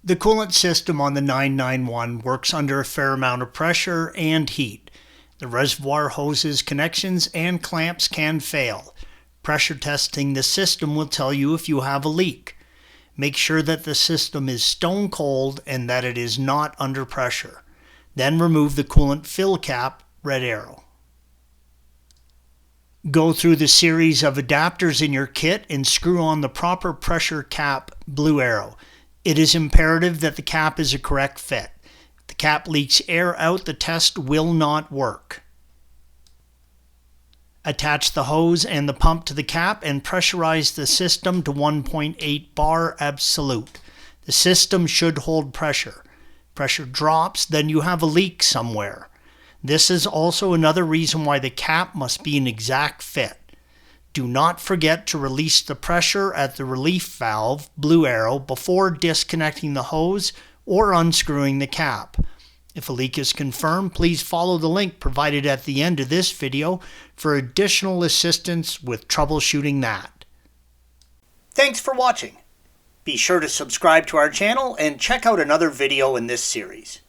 The coolant system on the 991 works under a fair amount of pressure and heat. The reservoir hoses, connections, and clamps can fail. Pressure testing the system will tell you if you have a leak. Make sure that the system is stone cold and that it is not under pressure. Then remove the coolant fill cap, red arrow. Go through the series of adapters in your kit and screw on the proper pressure cap, blue arrow. It is imperative that the cap is a correct fit. If the cap leaks air out, the test will not work. Attach the hose and the pump to the cap and pressurize the system to 1.8 bar absolute. The system should hold pressure. Pressure drops, then you have a leak somewhere. This is also another reason why the cap must be an exact fit. Do not forget to release the pressure at the relief valve, blue arrow, before disconnecting the hose or unscrewing the cap. If a leak is confirmed, please follow the link provided at the end of this video for additional assistance with troubleshooting that. Thanks for watching. Be sure to subscribe to our channel and check out another video in this series.